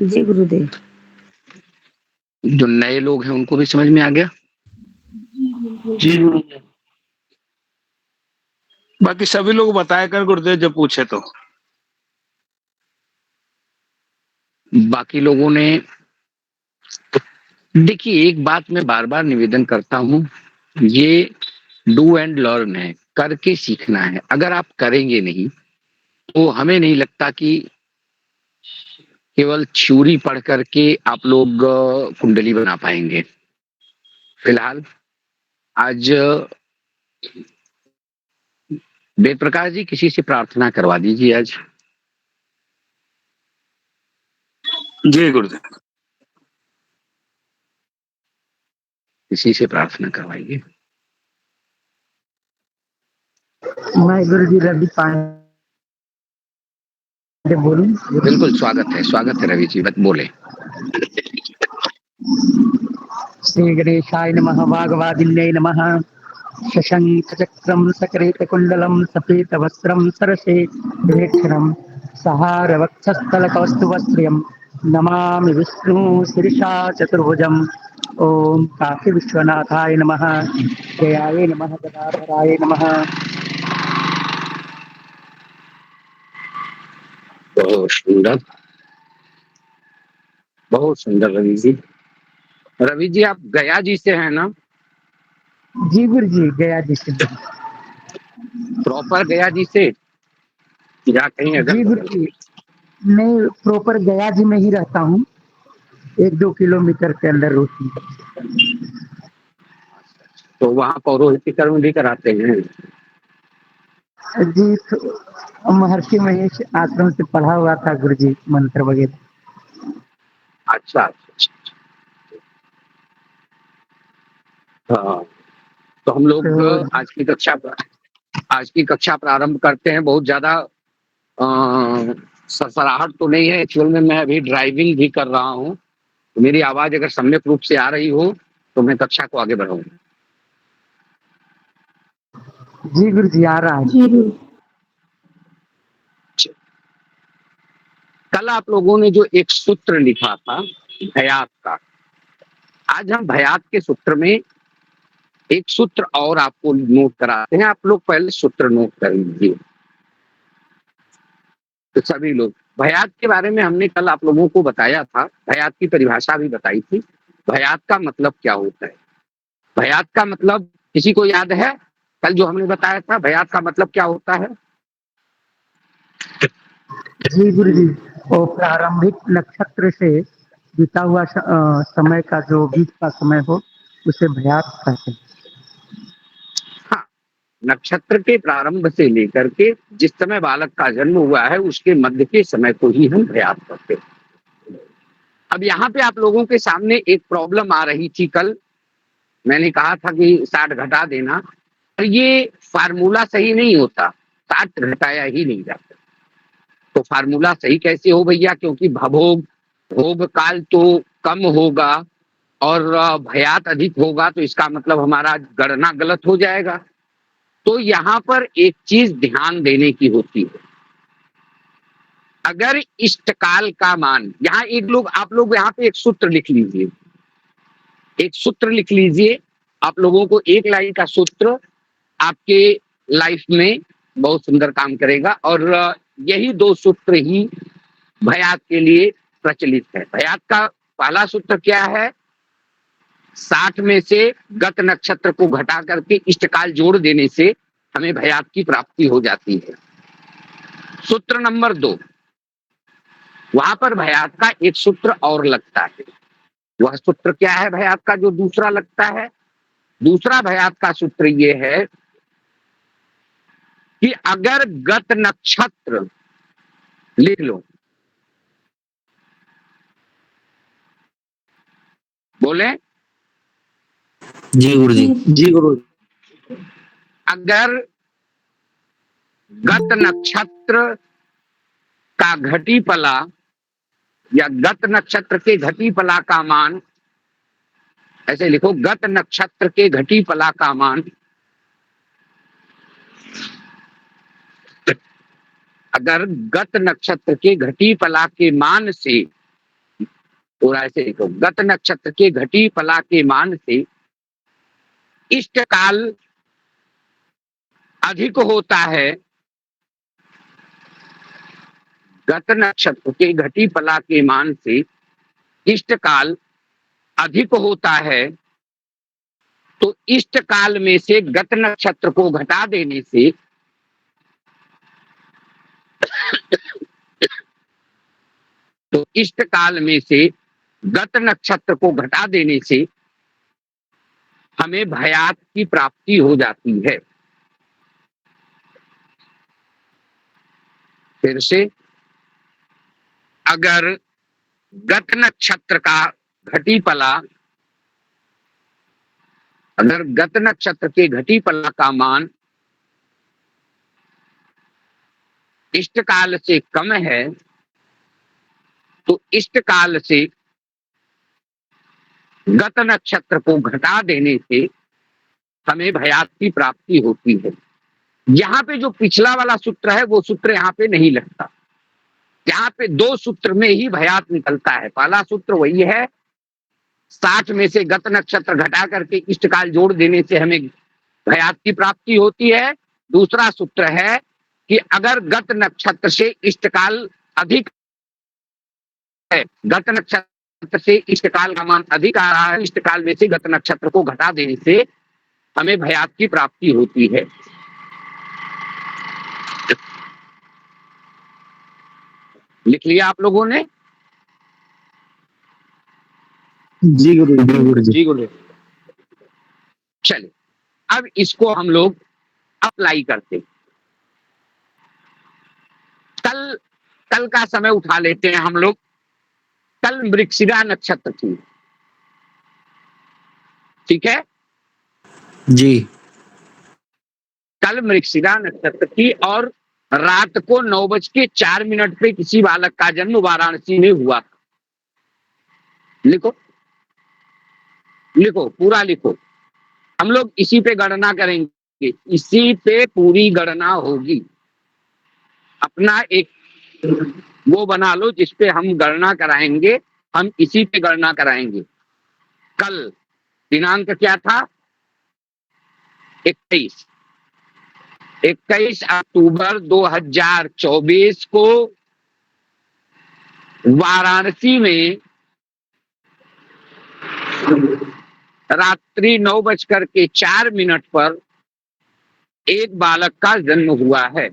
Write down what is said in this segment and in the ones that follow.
जी गुरुदेव। जो नए लोग हैं उनको भी समझ में आ गया? जी गुरुदेव। बाकी सभी लोग बताया कर गुरुदेव जब पूछे तो। बाकी लोगों ने देखिए, एक बात मैं बार-बार निवेदन करता हूँ, ये डू एंड लर्न है, करके सीखना है। अगर आप करेंगे नहीं, तो हमें नहीं लगता कि केवल थ्योरी पढ़ करके आप लोग कुंडली बना पाएँगे। फिलहाल आज वेद प्रकाश जी किसी से प्रार्थना करवा दीजिए आज। जी गुरुदेव। किसी से प्रार्थना करवाइए। मैं गुरुजी रवि पांडे बोलूं? बिल्कुल स्वागत है रवि जी, बोले। श्री गणेशाय नमः, वागवादिन्यै नमः। शशंखचक्रं सकृतकुण्डलं सफेदवस्त्रं सरसेक्षरं सहारवक्षस्थलकौस्तुभश्रियं नमामि विष्णु शीर्षा चतुर्भुजम्। ओम काशी विश्वनाथाय नमः, जयाय नमः, गदाधराय नमः। बहुत सुंदर रवि जी। रवि जी आप गया जी से हैं ना? जी गुरुजी, गया जी से। प्रॉपर गया जी से या कहीं अगल जी बगल? गुरुजी, मैं प्रॉपर गया जी में ही रहता हूँ, 1-2 किलोमीटर के अंदर रोटी। तो वहाँ पौरोहित्य कर्म भी कराते हैं? जी महर्षि महेश आश्रम से पढ़ा हुआ था गुरुजी, मंत्र वगैरह। अच्छा। हाँ, तो हम लोग तो आज की कक्षा प्रारंभ करते हैं। बहुत ज्यादा सरसराहट तो नहीं है, एक्चुअल में मैं अभी ड्राइविंग भी कर रहा हूँ। तो मेरी आवाज अगर सम्यक रूप से आ रही हो तो मैं कक्षा को आगे बढ़ाऊंगा। जी गुरुजी, आ रहा है। कल आप लोगों ने जो एक सूत्र लिखा था भयात का, आज हम भयात के सूत्र में एक सूत्र और आपको नोट कराते हैं। आप लोग पहले सूत्र नोट कर लीजिए। तो सभी लोग, भयात के बारे में हमने कल आप लोगों को बताया था, भयात की परिभाषा भी बताई थी। भयात का मतलब क्या होता है? भयात का मतलब किसी को याद है? कल जो हमने बताया था भयात का मतलब क्या होता है? जी गुरुजी, वो प्रारंभिक नक्षत्र से बीता हुआ समय का जो बीच का समय हो उसे भयात कहते हैं। हाँ, नक्षत्र के प्रारंभ से लेकर के जिस समय बालक का जन्म हुआ है उसके मध्य के समय को ही हम भयात कहते हैं। अब यहाँ पे आप लोगों के सामने एक प्रॉब्लम आ रही थी कल। मैंने कहा था कि 60 घटा देना, और ये फार्मूला सही नहीं होता, 60 घटाया ही नहीं जाता। तो फार्मूला सही कैसे हो भैया? क्योंकि भभोग भोग काल तो कम होगा और भयात अधिक होगा, तो इसका मतलब हमारा गणना गलत हो जाएगा। तो यहाँ पर एक चीज ध्यान देने की होती है। अगर इष्टकाल का मान, यहाँ आप लोग यहाँ पे एक सूत्र लिख लीजिए। एक सूत्र लिख लीजिए, आप लोगों को एक लाइन का सूत्र आपके लाइफ में बहुत सुंदर काम करेगा। और यही 2 सूत्र ही भयात के लिए प्रचलित है। भयात का पहला सूत्र क्या है? 60 में से गत नक्षत्र को घटा करके इष्टकाल जोड़ देने से हमें भयात की प्राप्ति हो जाती है। सूत्र नंबर 2, वहां पर भयात का एक सूत्र और लगता है। वह सूत्र क्या है भयात का जो दूसरा लगता है? दूसरा भयात का सूत्र ये है कि अगर गत नक्षत्र, लिख लो, बोले। जी गुरुजी। जी गुरु। अगर गत नक्षत्र का घटी पला या गत नक्षत्र के घटी पला का मान, ऐसे लिखो, गत नक्षत्र के घटी पला का मान अगर गत नक्षत्र के घटी पला के मान से और ऐसे लिखो, गत नक्षत्र के घटी फला के मान से इष्ट काल अधिक होता है। गत नक्षत्र के घटी फला के मान से इष्ट काल अधिक होता है, तो इष्ट काल में से गत नक्षत्र को घटा देने से तो इष्ट काल में से गत नक्षत्र को घटा देने से हमें भयात की प्राप्ति हो जाती है। फिर से, अगर गत नक्षत्र का घटी फला, अगर गत नक्षत्र के घटी फला का मान इष्ट काल से कम है, तो इष्ट काल से गत नक्षत्र को घटा देने से हमें भयात की प्राप्ति होती है। यहाँ पे जो पिछला वाला सूत्र है वो सूत्र यहाँ पे नहीं लगता। यहाँ पे दो सूत्र में ही भयात निकलता है। पहला सूत्र वही है, 60 में से गत नक्षत्र घटा करके इष्ट काल जोड़ देने से हमें भयात की प्राप्ति होती है। दूसरा सूत्र है कि अगर गत नक्षत्र से इष्ट काल अधिक है, गत नक्षत्र से इष्ट काल का मान अधिक आ रहा है, इष्ट काल में से गत नक्षत्र को घटा देने से हमें भयात की प्राप्ति होती है। लिख लिया आप लोगों ने? जी गुरुजी। जी गुरु। चलिए, अब इसको हम लोग अप्लाई करते हैं। कल का समय उठा लेते हैं हम लोग। कल मृगशिरा नक्षत्र थी, ठीक है? जी। कल मृगशिरा नक्षत्र थी और रात को 9:04 पे किसी बालक का जन्म वाराणसी में हुआ। लिखो लिखो, पूरा लिखो। हम लोग इसी पे गणना करेंगे, इसी पे पूरी गणना होगी। अपना एक वो बना लो जिसपे हम गणना कराएंगे, हम इसी पे गणना कराएंगे। कल दिनांक क्या था? 21 अक्टूबर 2024 को वाराणसी में रात्रि 9:04 पर एक बालक का जन्म हुआ है।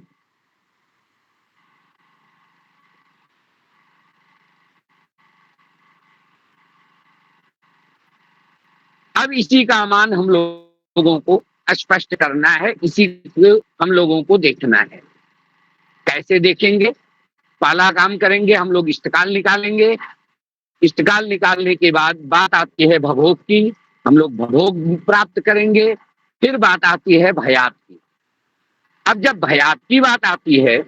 अब इसी का मान हम लोगों को स्पष्ट करना है, इसी को हम लोगों को देखना है। कैसे देखेंगे? पहला काम करेंगे, हम लोग इष्टकाल निकालेंगे। इष्टकाल निकालने के बाद बात आती है भभोग की, हम लोग भभोग प्राप्त करेंगे। फिर बात आती है भयात की। अब जब भयात की बात आती है,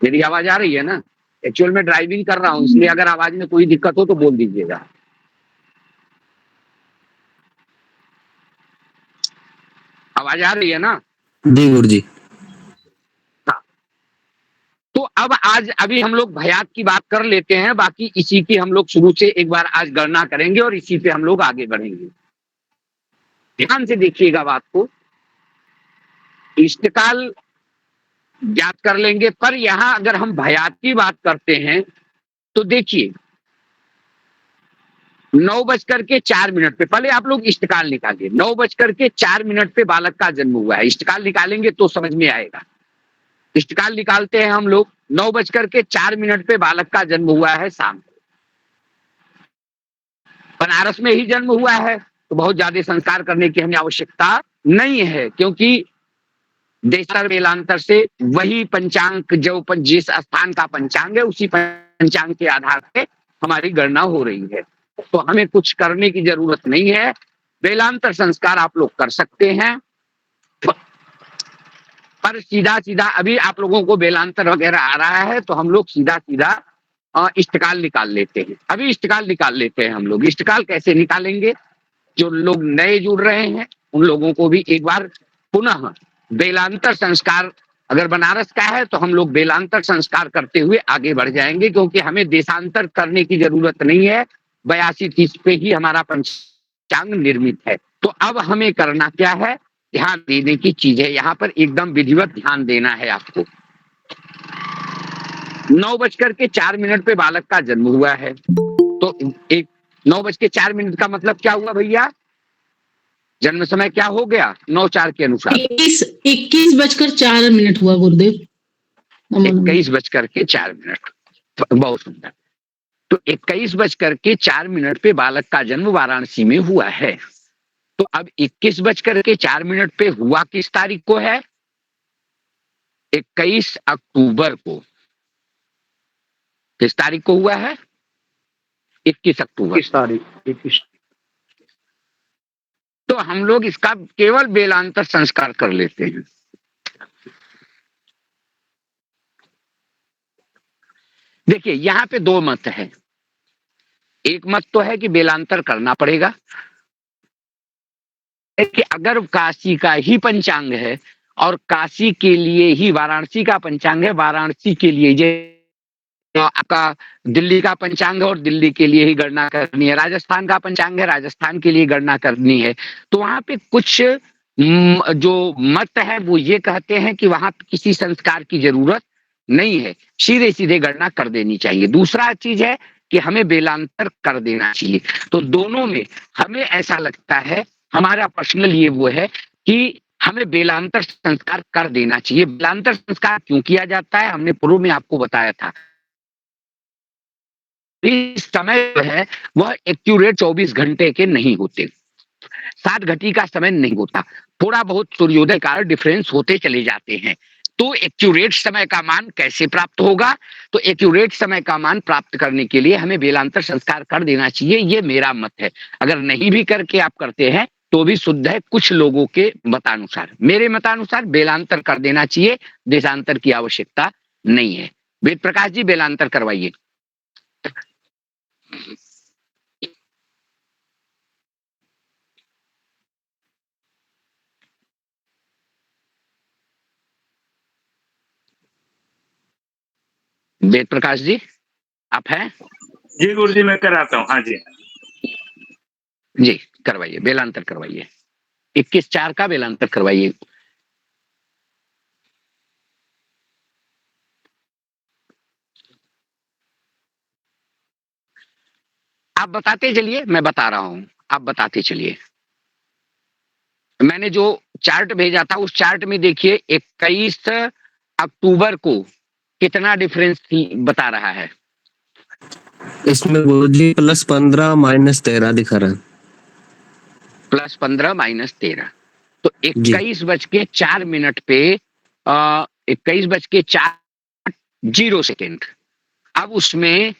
मेरी आवाज आ रही है ना? एक्चुअल में ड्राइविंग कर रहा हूं, इसलिए अगर आवाज में कोई दिक्कत हो तो बोल दीजिएगा। आवाज आ रही है ना? जी गुरुजी। तो अब आज अभी हम लोग भयात की बात कर लेते हैं, बाकी इसी की हम लोग शुरू से एक बार आज गणना करेंगे और इसी पे हम लोग आगे बढ़ेंगे। ध्यान से देखिएगा बात को। इष्टकाल ज्ञात कर लेंगे, पर यहां अगर हम भयात की बात करते हैं तो देखिए 9:04 पे, पहले आप लोग इष्टकाल निकालिए। 9:04 पे बालक का जन्म हुआ है। इष्टकाल निकालेंगे तो समझ में आएगा। इष्टकाल निकालते हैं हम लोग, 9:04 पे बालक का जन्म हुआ है शाम को। बनारस में ही जन्म हुआ है तो बहुत ज्यादा संस्कार करने की हमें आवश्यकता नहीं है, क्योंकि देशांतर वेलांतर से वही पंचांग जो जिस स्थान का पंचांग है उसी पंचांग के आधार पे हमारी गणना हो रही है, तो हमें कुछ करने की जरूरत नहीं है। वेलांतर संस्कार आप लोग कर सकते हैं, पर सीधा सीधा अभी आप लोगों को वेलांतर वगैरह आ रहा है तो हम लोग सीधा सीधा इष्टकाल निकाल लेते हैं। अभी इष्टकाल निकाल लेते हैं हम लोग। इष्टकाल कैसे निकालेंगे? जो लोग नए जुड़ रहे हैं उन लोगों को भी एक बार पुनः वेलांतर संस्कार अगर बनारस का है तो हम लोग बेलांतर संस्कार करते हुए आगे बढ़ जाएंगे, क्योंकि हमें देशांतर करने की जरूरत नहीं है। 82-30 पे ही हमारा पंचांग निर्मित है। तो अब हमें करना क्या है, ध्यान देने की चीज है, यहाँ पर एकदम विधिवत ध्यान देना है आपको। 9:04 पे बालक का जन्म हुआ है, तो एक 9:04 का मतलब क्या हुआ भैया, जन्म समय क्या हो गया 9:04 के अनुसार 21:04 हुआ गुरुदेव। नमो नमः। 21:04। बहुत सुंदर। तो 21:04 पे बालक का जन्म वाराणसी में हुआ है। तो अब 21:04 पे हुआ किस तारीख को है, 21 अक्टूबर को। किस तारीख को हुआ है, 21 अक्टूबर। 21 तारीख 21। तो हम लोग इसका केवल बेलांतर संस्कार कर लेते हैं। देखिए यहाँ पे दो मत है। एक मत तो है कि बेलांतर करना पड़ेगा, कि अगर काशी का ही पंचांग है और काशी के लिए ही वाराणसी का पंचांग है, वाराणसी के लिए आपका दिल्ली का पंचांग है और दिल्ली के लिए ही गणना करनी है, राजस्थान का पंचांग है, राजस्थान के लिए गणना करनी है, तो वहां पे कुछ जो मत है वो ये कहते हैं कि वहां किसी संस्कार की जरूरत नहीं है, सीधे सीधे गणना कर देनी चाहिए। दूसरा चीज है कि हमें बेलांतर कर देना चाहिए। तो दोनों में हमें ऐसा लगता है, हमारा पर्सनल ये वो है कि हमें बेलांतर संस्कार कर देना चाहिए। बेलांतर संस्कार क्यों किया जाता है, हमने पूर्व में आपको बताया था। इस समय जो है वह एक्यूरेट 24 घंटे के नहीं होते, 7 घटी का समय नहीं होता, थोड़ा बहुत सूर्योदय का डिफरेंस होते चले जाते हैं। तो एक्यूरेट समय का मान कैसे प्राप्त होगा, तो एक्यूरेट समय का मान प्राप्त करने के लिए हमें बेलांतर संस्कार कर देना चाहिए, ये मेरा मत है। अगर नहीं भी करके आप करते हैं तो भी शुद्ध है, कुछ लोगों के मतानुसार। मेरे मतानुसार बेलांतर कर देना चाहिए, देशांतर की आवश्यकता नहीं है। वेद प्रकाश जी बेलांतर करवाइए। वेद प्रकाश जी आप हैं? जी गुरु जी मैं कराता हूँ। हाँ जी जी करवाइए, बेलांतर करवाइए, 21/4 का बेलांतर करवाइए। आप बताते चलिए, मैं बता रहा हूं, आप बताते चलिए। मैंने जो चार्ट भेजा था उस चार्ट में देखिए 21 अक्टूबर को कितना डिफरेंस बता रहा है। इसमें गुरुजी +15 -13 दिखा रहा है। +15 -13, तो जी 21:04 पे 21:04 अब उसमें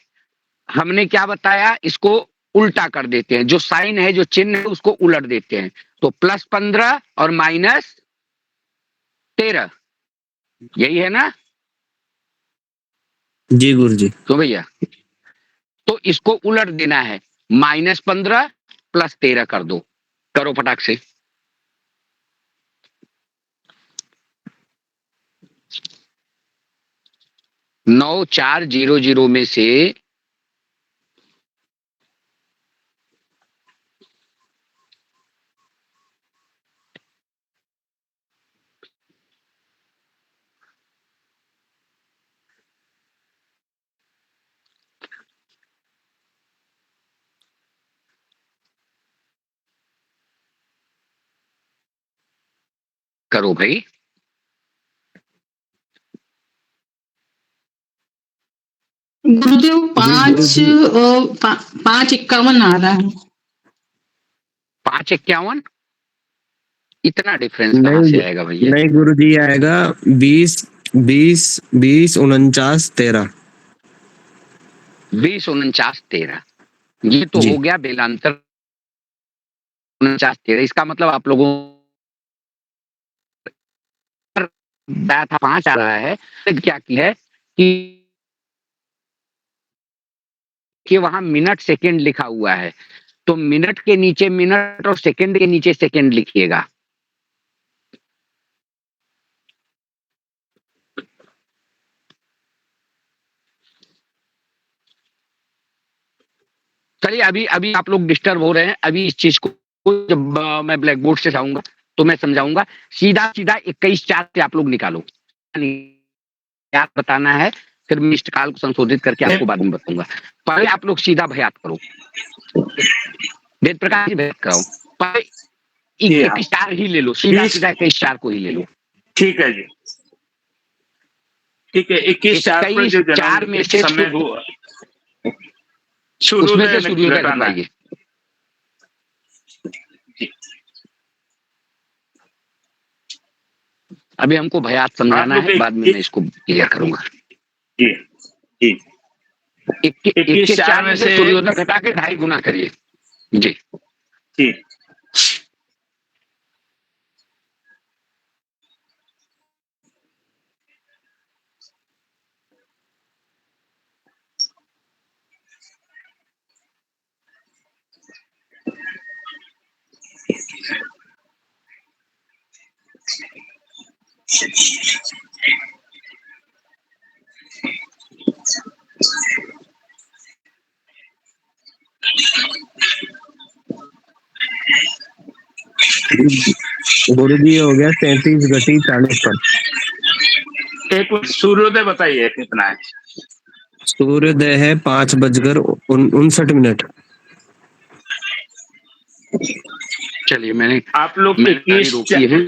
हमने क्या बताया, इसको उल्टा कर देते हैं, जो साइन है जो चिन्ह है उसको उलट देते हैं, तो +15 और -13 यही है ना। जी गुरुजी। तो भैया तो इसको उलट देना है, -15 +13 कर दो, करो फटाक से। नौ 400 में से करो भाई। गुरुदेव 5:51 आ रहा है। 5:51, इतना डिफरेंस कहाँ नहीं से आएगा भैया। नहीं गुरुजी आएगा 20 20 20 49 13। 20 49 13, ये तो जी हो गया बेलांतर 49 13। इसका मतलब आप लोगों था 5 आ रहा है, तो क्या की है कि वहां मिनट सेकंड लिखा हुआ है, तो मिनट के नीचे मिनट और सेकंड के नीचे सेकंड लिखिएगा। चलिए अभी अभी आप लोग डिस्टर्ब हो रहे हैं, अभी इस चीज को जब मैं ब्लैक बोर्ड से जाऊंगा तो मैं समझाऊंगा। सीधा सीधा 21/4 से आप लोग निकालो, क्या बताना है, फिर मैं इष्टकाल को संशोधित करके आपको बाद में बताऊंगा। पहले आप लोग सीधा भयात करो, वेद प्रकाश जी भयात कराओ। पहले 21/4 ही ले लो, सीधा सीधा 21/4 को ही ले लो। ठीक है जी, ठीक है। 21/4 पर जो 21/4 में से समय हुआ उसमें से सूर्योदय घटाना है। घटाइए। अभी हमको भयात समझाना है, बाद में मैं इसको क्लियर करूंगा। जी जी, 21/4 में से सूर्योदय घटा के 2.5 गुना करिए जी। जी गुरु जी हो गया 37 घटी 40 पर। एक सूर्योदय बताइए कितना है? सूर्योदय है 5:59। चलिए मैंने आप लोग गाड़ी रोकी है।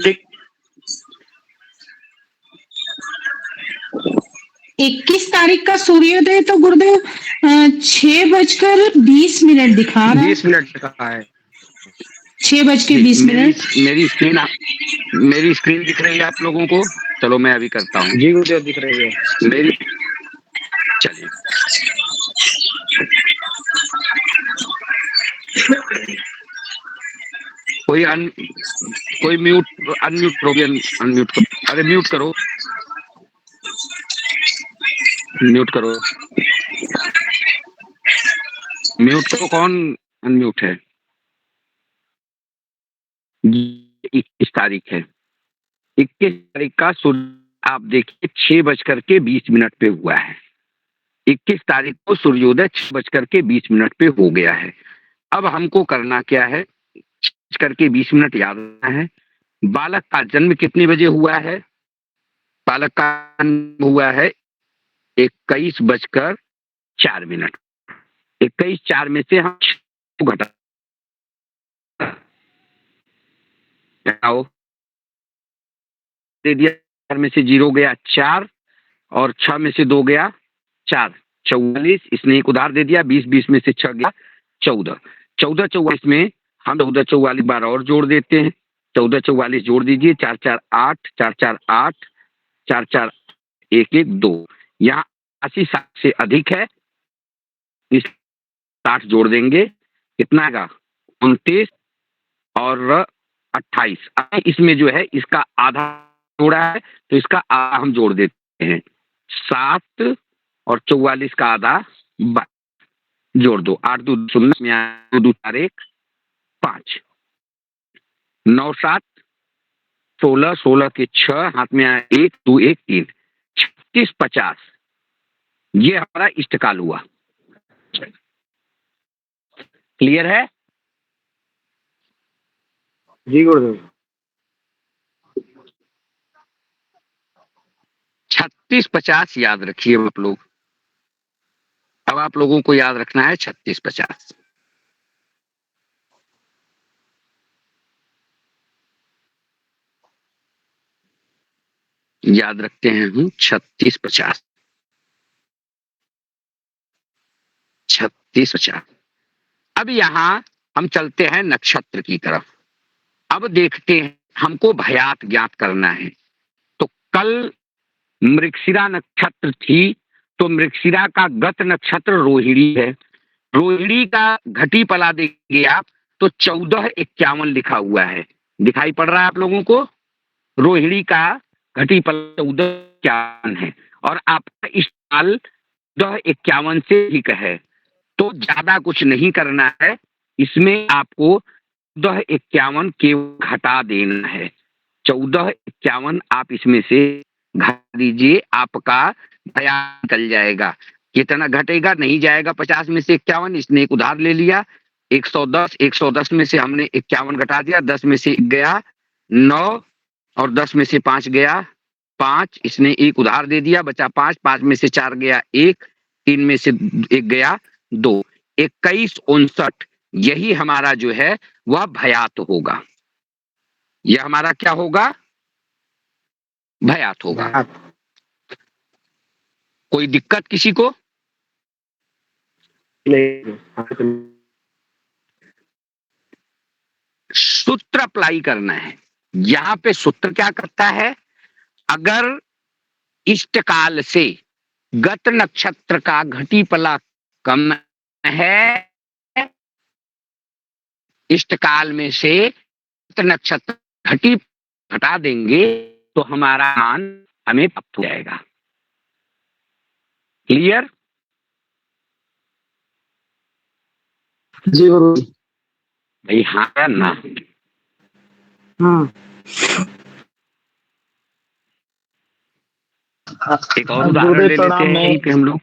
21 तारीख का सूर्योदय तो गुरुदेव 6:20 दिखा रहा है। 20 मिनट का है। 6:20। मेरी स्क्रीन दिख रही है आप लोगों को? चलो मैं अभी करता हूँ। जी गुरुदेव दिख रही है मेरी। चलिए कोई म्यूट अनम्यूट करो, अनम्यूट करो। अरे म्यूट करो, म्यूट करो, म्यूट करो। कौन अनम्यूट है? 21 तारीख है। 21 तारीख का सूर्य आप देखिए 6:20 पे हुआ है। 21 तारीख को सूर्योदय 6:20 पे हो गया है। अब हमको करना क्या है, 6:20 याद रखना है। बालक का जन्म कितने बजे हुआ है? बालक का जन्म हुआ है 21:04। 21/4 में से हम घटाओ दे दिया। 4 में से 0 गया 4 और 6 में से 2 गया 4, 44। इसने एक उधार दे दिया। 20 में से 6 गया 14। 14 में हम 14 बार और जोड़ देते हैं। 14 जोड़ दीजिए। 4 4 8, 4 4 8, 4 4 1 1 2। यहाँ 80 से अधिक है, इस 60 जोड़ देंगे, कितना आएगा? 29 और 28। इसमें जो है इसका आधा जोड़ा है तो इसका आधा हम जोड़ देते हैं। 7 और 44 का आधा जोड़ दो। 8 2 0 2 4 1 5 9 7 16 16 के 6 हाथ में आया 1 2 1 3 36 50। ये हमारा इष्टकाल हुआ। क्लियर है? जी गुरुदेव। 36 50 याद रखिए आप लोग। अब आप लोगों को याद रखना है 36 50। याद रखते हैं हम 36 50। 36 50। अब यहां हम चलते हैं नक्षत्र की तरफ। अब देखते हैं, हमको भयात ज्ञात करना है। तो कल मृगशिरा नक्षत्र थी, तो मृगशिरा का गत नक्षत्र रोहिणी है। रोहिणी का घटी पला देंगे आप तो 1451 लिखा हुआ है। दिखाई पड़ रहा है आप लोगों को? रोहिणी का घटी पला 1451 है और आपका इस साल 1451 से ठीक है। तो ज्यादा कुछ नहीं करना है, इसमें आपको 1451 केवल घटा देना है। 1451 आप इसमें से घटा दीजिए, आपका भयात निकल जाएगा। कितना घटेगा, नहीं जाएगा 50 में से 51, इसने एक उधार ले लिया 110, 110 में से हमने 51 घटा दिया, 10 में से 1 गया 9 और 10 में से 5 गया 5, इसने एक उधार दे दिया, बचा 5, 5 में से 4 गया 1, 3 में से 1 गया 2, 21 59, यही हमारा जो है वह भयात होगा। यह हमारा क्या होगा? भयात होगा। कोई दिक्कत किसी को? सूत्र अप्लाई करना है। यहां पे सूत्र क्या करता है? अगर इष्टकाल से गत नक्षत्र का घटीपला कम है, इष्टकाल में से गत नक्षत्र घटी घटा देंगे तो हमारा मान हमें प्राप्त हो जाएगा। क्लियर? जी गुरु। भाई हाँ या ना? एक और उदाहरण ले लेते हैं यहीं पे हम लोग।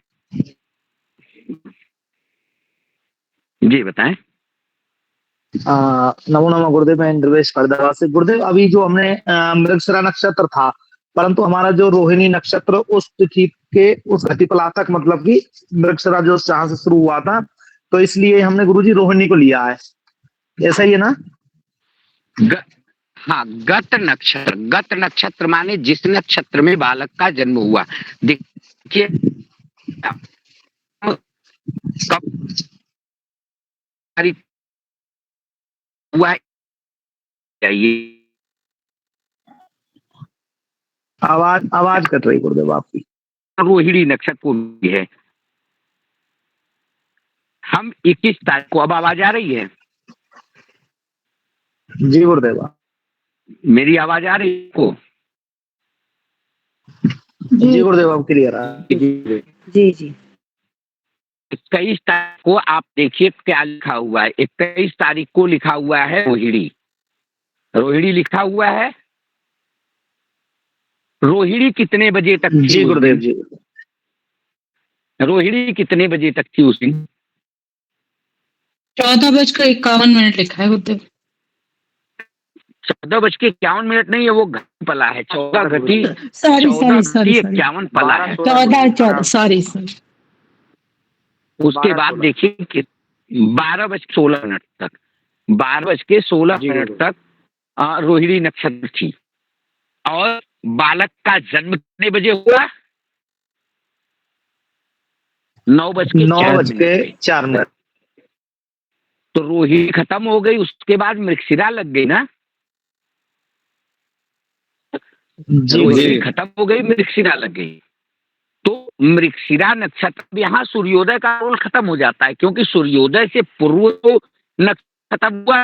जी बताएं। नमो नमो गुरुदेव, मैं इंद्रवेश फरीदाबाद से। गुरुदेव, अभी जो हमने मृगशिरा नक्षत्र था, परंतु हमारा जो रोहिणी नक्षत्र उस तिथि के उस घटिपला तक, मतलब कि मृगशिरा जो जहां से शुरू हुआ था, तो इसलिए हमने गुरुजी रोहिणी को लिया है, ऐसा ही है ना? हाँ, गत नक्षत्र। गत नक्षत्र माने जिस नक्षत्र में बालक का जन्म हुआ। देखिए कब हुआ चाहिए। आवाज कट रही गुरुदेव आपकी। रोहिणी नक्षत्र को भी है। हम 21 तारीख को, अब आवाज आ रही है? जी गुरुदेव। मेरी आवाज आ रही है को? जी गुरुदेव, अब क्लियर है। जी जी। 21 तारीख को आप देखिए क्या लिखा हुआ है। 21 तारीख को लिखा हुआ है रोहिणी। रोहिणी लिखा हुआ है। रोहिणी कितने बजे तक थी? जी गुरुदेव जी। रोहिणी कितने बजे तक थी उस दिन? 14:51 लिखा है गुरुदेव। 14:51 नहीं है, वो घटी पला है। 14 घटी सॉरी 51 पला है। 14 सॉरी। उसके बाद देखिए कि 12:16 तक, 12:16 तक रोहिणी नक्षत्र थी। और बालक का जन्म कितने बजे हुआ? 9:04। तो रोहिणी खत्म हो गई, उसके बाद मृगशिरा लग गई ना। रोहिणी खत्म हो गई, मृगशिरा लग गई। तो मृगशिरा नक्षत्र, यहाँ सूर्योदय का रोल खत्म हो जाता है, क्योंकि सूर्योदय से पूर्व तो नक्षत्र खत्म हुआ,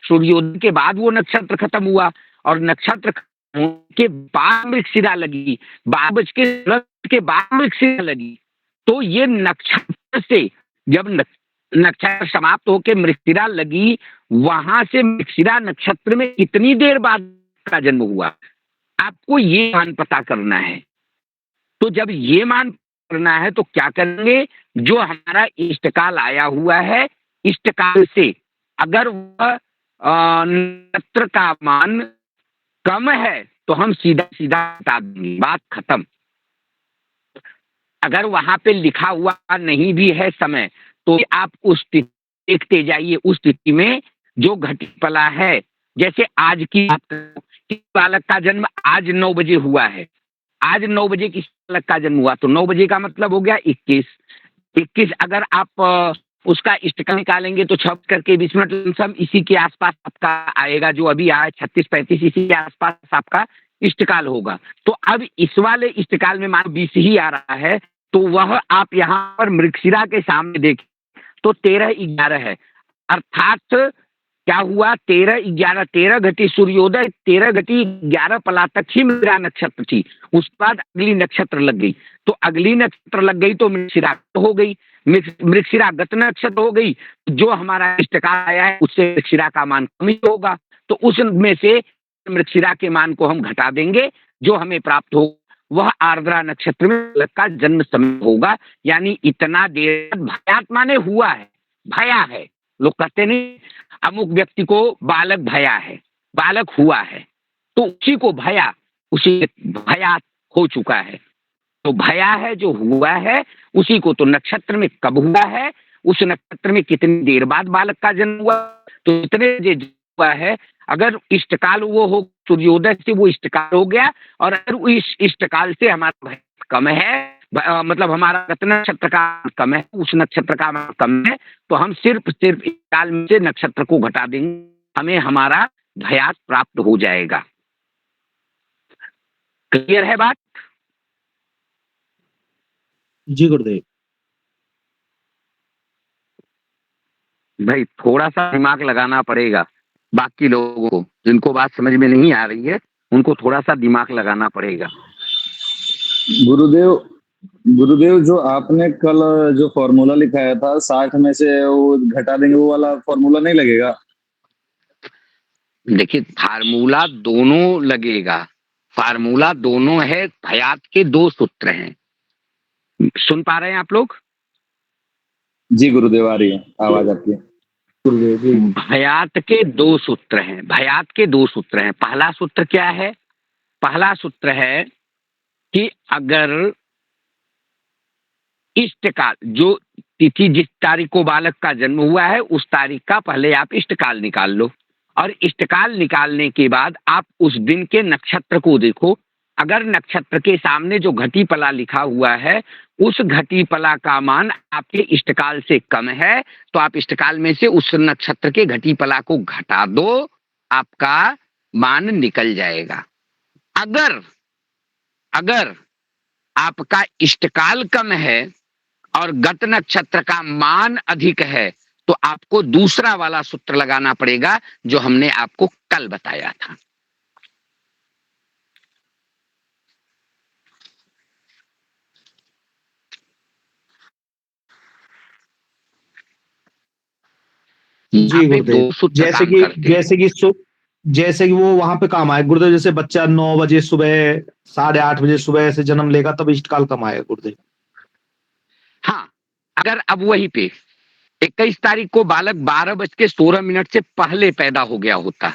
सूर्योदय के बाद वो नक्षत्र खत्म हुआ, और नक्षत्र के बाद मृगशिरा लगी, 12:16 के बाद मृगशिरा लगी। तो ये नक्षत्र से जब नक्षत्र समाप्त होकर मृगशिरा लगी, वहां से मृगशिरा नक्षत्र में कितनी देर बाद का जन्म हुआ, आपको ये मान पता करना है। तो जब ये मान करना है तो क्या करेंगे? जो हमारा इष्टकाल आया हुआ है, इष्टकाल से अगर वह नक्षत्र का मान कम है तो हम सीधा सीधा बता देंगे, बात खत्म। अगर वहां पे लिखा हुआ नहीं भी है समय, तो आप उस तिथि देखते जाइए, उस तिथि में जो घटिपला है। जैसे आज की बात करूं, बालक का जन्म आज 9 बजे हुआ है, आज 9 बजे किस बालक का जन्म हुआ, तो 9 बजे का मतलब हो गया 21। अगर आप उसका इष्टकाल निकालेंगे तो 6 करके 20 मिनट इसी के आसपास आपका आएगा, जो अभी आया 36-35, इसी के आसपास आपका इष्टकाल होगा। तो अब इस वाले इष्टकाल में मान 20 ही आ रहा है, तो वह आप यहाँ पर मृगशिरा के सामने देखें तो 13-11 है। अर्थात क्या हुआ? 13-11, 13 घटी सूर्योदय, 13 घटी 11 पला तक ही मृगशिरा नक्षत्र थी। उसके बाद अगली नक्षत्र लग गई, तो अगली नक्षत्र लग गई तो मृगशिरा हो गई, मृगशिरा गत नक्षत्र हो गई। जो हमारा इष्टकाल आया है उससे मृगशिरा का मान कम ही होगा, तो उसमें से मृगशिरा के मान को हम घटा देंगे, जो हमें प्राप्त हो वह आर्द्रा नक्षत्र में बालक का जन्म समय होगा। यानी इतना देर भयात माने हुआ है, भया है। लोग कहते नहीं अमुक व्यक्ति को बालक भया है, बालक हुआ है, तो उसी को भया, उसी भयात हो चुका है। तो भया है जो हुआ है उसी को, तो नक्षत्र में कब हुआ है, उस नक्षत्र में कितनी देर बाद बालक का जन्म हुआ, तो इतने जो हुआ है। अगर इष्टकाल वो हो, सूर्योदय से वो इष्टकाल हो गया, और अगर इस इष्टकाल से हमारा भय कम है, मतलब हमारा नक्षत्र का कम है, उस नक्षत्र का कम है, तो हम सिर्फ इस काल में से नक्षत्र को घटा देंगे, हमें हमारा भयात प्राप्त हो जाएगा। क्लियर है बात? जी गुरुदेव। भाई थोड़ा सा दिमाग लगाना पड़ेगा, बाकी लोगों को जिनको बात समझ में नहीं आ रही है उनको थोड़ा सा दिमाग लगाना पड़ेगा। गुरुदेव, गुरुदेव जो आपने कल जो फॉर्मूला लिखाया था 60 में से वो घटा देंगे, वो वाला फॉर्मूला नहीं लगेगा? देखिए फार्मूला दोनों लगेगा, फार्मूला दोनों है। भयात के दो सूत्र हैं, सुन पा रहे हैं आप लोग? जी गुरुदेव, आ रही है आवाज आपकी। गुरुदेव जी, भयात के दो सूत्र हैं, भयात के दो सूत्र हैं। पहला सूत्र क्या है? पहला सूत्र है कि अगर इष्टकाल, जो तिथि जिस तारीख को बालक का जन्म हुआ है उस तारीख का पहले आप इष्टकाल निकाल लो, और इष्टकाल निकालने के बाद आप उस दिन के नक्षत्र को देखो। अगर नक्षत्र के सामने जो घटी पला लिखा हुआ है उस घटी पला का मान आपके इष्टकाल से कम है, तो आप इष्टकाल में से उस नक्षत्र के घटी पला को घटा दो, आपका मान निकल जाएगा। अगर अगर आपका इष्टकाल कम है और गत नक्षत्र का मान अधिक है, तो आपको दूसरा वाला सूत्र लगाना पड़ेगा जो हमने आपको कल बताया था। जी गुरुदेव, जैसे कि वो वहां पे काम आए गुरुदेव, जैसे बच्चा 9 बजे सुबह, 8:30 बजे सुबह से जन्म लेगा तब इष्टकाल कम आएगा गुरुदेव। हाँ, अगर अब वही पे 21 तारीख को बालक 12:16 से पहले पैदा हो गया होता,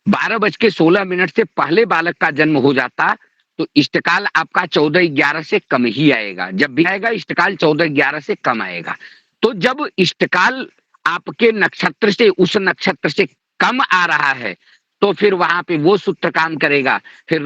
12:16 से पहले बालक का जन्म हो जाता, तो इष्टकाल आपका 14:11 से कम ही आएगा। जब भी आएगा इष्टकाल 14:11 से कम आएगा। तो जब इष्टकाल आपके नक्षत्र से, उस नक्षत्र से कम आ रहा है, तो फिर वहां पे वो सूत्र काम करेगा। फिर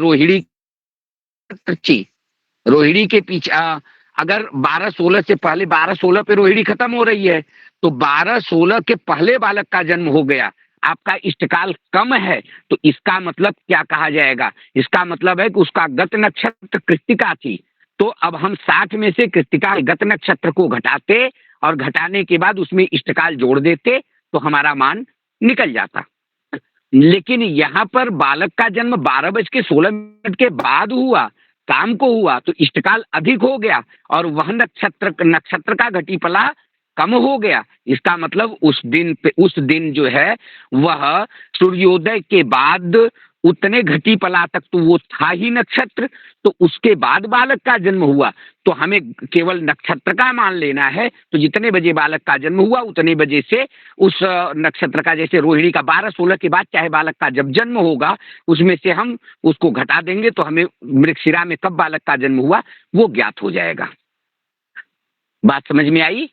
रोहिणी के पीछे अगर 12-16 से पहले, 12-16 पे रोहिणी खत्म हो रही है, तो 12-16 के पहले बालक का जन्म हो गया, आपका इष्टकाल कम है, तो इसका मतलब क्या कहा जाएगा? इसका मतलब है कि उसका गत नक्षत्र कृत्तिका थी, तो अब हम 60 में से कृत्तिका गत नक्षत्र को घटाते, और घटाने के बाद उसमें इष्टकाल जोड़ देते, तो हमारा मान निकल जाता। लेकिन यहाँ पर बालक का जन्म 12:16 के बाद हुआ, काम को हुआ, तो इष्टकाल अधिक हो गया और वह नक्षत्र का घटीपला कम हो गया। इसका मतलब उस दिन जो है वह सूर्योदय के बाद उतने घटीपला तक तो वो था ही नक्षत्र, तो उसके बाद बालक का जन्म हुआ, तो हमें केवल नक्षत्र का मान लेना है। तो जितने बजे बालक का जन्म हुआ उतने बजे से उस नक्षत्र का, जैसे रोहिणी का 12-16 के बाद चाहे बालक का जब जन्म होगा उसमें से हम उसको घटा देंगे, तो हमें मृगशिरा में कब बालक का जन्म हुआ वो ज्ञात हो जाएगा। बात समझ में आई?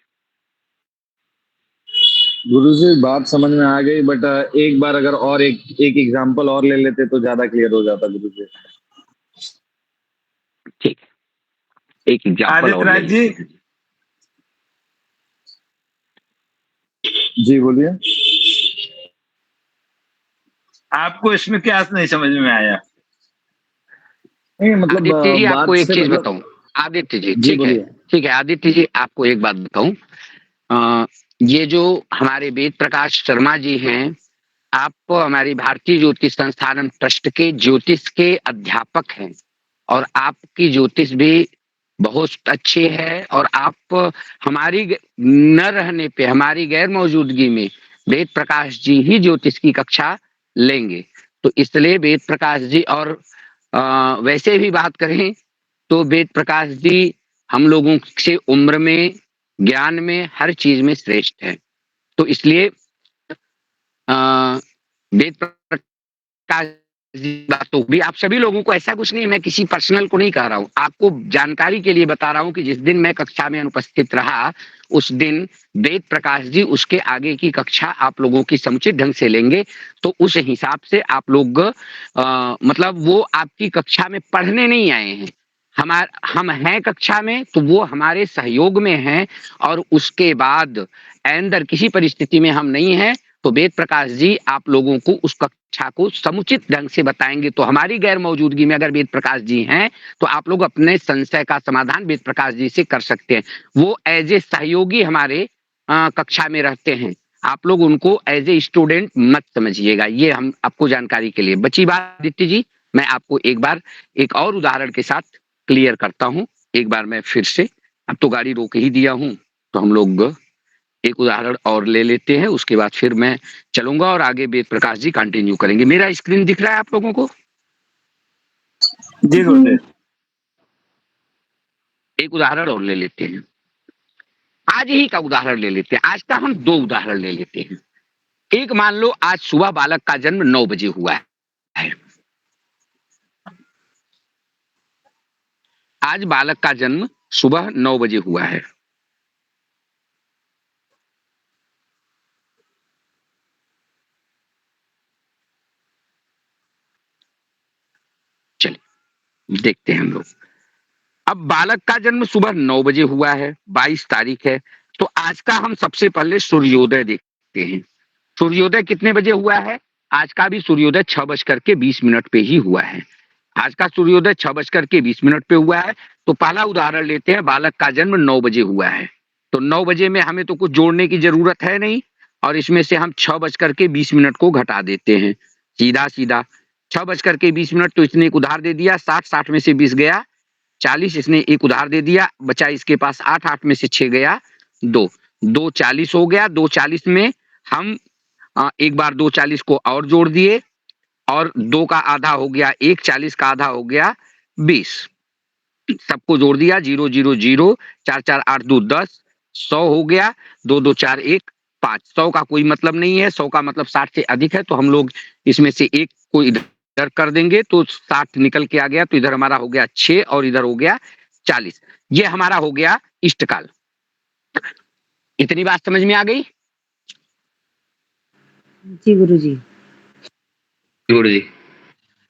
गुरु जी बात समझ में आ गई, बट एक बार अगर और एक एग्जांपल और ले लेते तो ज्यादा क्लियर हो जाता गुरु जी। ठीक, एक एग्जांपल और आदित्य जी। जी बोलिए। आपको इसमें क्या नहीं समझ में आया? नहीं मतलब आदित्य जी आपको एक चीज मतलब बताऊं, आदित्य जी, जी बोलिए। ठीक है आदित्य जी, आपको एक बात बताऊं, ये जो हमारे वेद प्रकाश शर्मा जी हैं, आप हमारी भारतीय ज्योतिष संस्थान ट्रस्ट के ज्योतिष के अध्यापक हैं, और आपकी ज्योतिष भी बहुत अच्छी है, और आप हमारी न रहने पे, हमारी गैर मौजूदगी में वेद प्रकाश जी ही ज्योतिष की कक्षा लेंगे। तो इसलिए वेद प्रकाश जी, और वैसे भी बात करें तो वेद प्रकाश जी हम लोगों से उम्र में, ज्ञान में, हर चीज में श्रेष्ठ है। तो इसलिए वेद प्रकाश जी बातों भी आप सभी लोगों को, ऐसा कुछ नहीं, मैं किसी पर्सनल को नहीं कह रहा हूं, आपको जानकारी के लिए बता रहा हूं कि जिस दिन मैं कक्षा में अनुपस्थित रहा उस दिन वेद प्रकाश जी उसके आगे की कक्षा आप लोगों की समुचित ढंग से लेंगे। तो उस हिसाब से आप लोग मतलब वो आपकी कक्षा में पढ़ने नहीं आए हैं, हम हैं कक्षा में, तो वो हमारे सहयोग में हैं। और उसके बाद अंदर किसी परिस्थिति में हम नहीं हैं तो वेद प्रकाश जी आप लोगों को उस कक्षा को समुचित ढंग से बताएंगे। तो हमारी गैर मौजूदगी में अगर वेद प्रकाश जी हैं तो आप लोग अपने संशय का समाधान वेद प्रकाश जी से कर सकते हैं। वो एज ए सहयोगी हमारे कक्षा में रहते हैं, आप लोग उनको एज ए स्टूडेंट मत समझिएगा। ये हम आपको जानकारी के लिए। बची बात आदित्य जी, मैं आपको एक बार एक और उदाहरण के साथ क्लियर करता हूं। एक बार मैं फिर से, अब तो गाड़ी रोक ही दिया हूं, तो हम लोग एक उदाहरण और ले लेते हैं, उसके बाद फिर मैं चलूंगा और आगे वेद प्रकाश जी कंटिन्यू करेंगे। मेरा स्क्रीन दिख रहा है आप लोगों को? जी गुरुदेव। एक उदाहरण और ले लेते हैं, आज ही का उदाहरण ले लेते हैं। आज का हम दो उदाहरण ले लेते हैं। एक मान लो आज सुबह बालक का जन्म 9 बजे हुआ है। आज बालक का जन्म सुबह 9 बजे हुआ है। चलिए देखते हैं हम लोग। अब बालक का जन्म सुबह 9 बजे हुआ है, 22 तारीख है। तो आज का हम सबसे पहले सूर्योदय देखते हैं। सूर्योदय कितने बजे हुआ है? आज का भी सूर्योदय 6:20 पे ही हुआ है। आज का सूर्योदय 6:20 पे हुआ है। तो पहला उदाहरण लेते हैं, बालक का जन्म 9 बजे हुआ है। तो 9 बजे में हमें तो कुछ जोड़ने की जरूरत है नहीं, और इसमें से हम 6:20 को घटा देते हैं सीधा सीधा। 6:20 तो इसने एक उधार दे दिया, 60 में से 20 गया 40, इसने एक उधार दे दिया, बचा इसके पास 8, 8 में से 6 गया 2, 2 40 हो गया। 2 40 में हम एक बार 2 40 को और जोड़ दिए, और 2 का आधा हो गया 1, 40 का आधा हो गया 20, सबको जोड़ दिया 0 0 0, 4 4 8 2 10, 100 हो गया, 2 2 4 1 5। 100 का कोई मतलब नहीं है, 100 का मतलब 60 से अधिक है, तो हम लोग इसमें से एक को इधर कर देंगे तो 60 निकल के आ गया। तो इधर हमारा हो गया 6 और इधर हो गया 40। ये हमारा हो गया इष्टकाल। इतनी बात समझ में आ गई? जी गुरुजी। गुरु जी,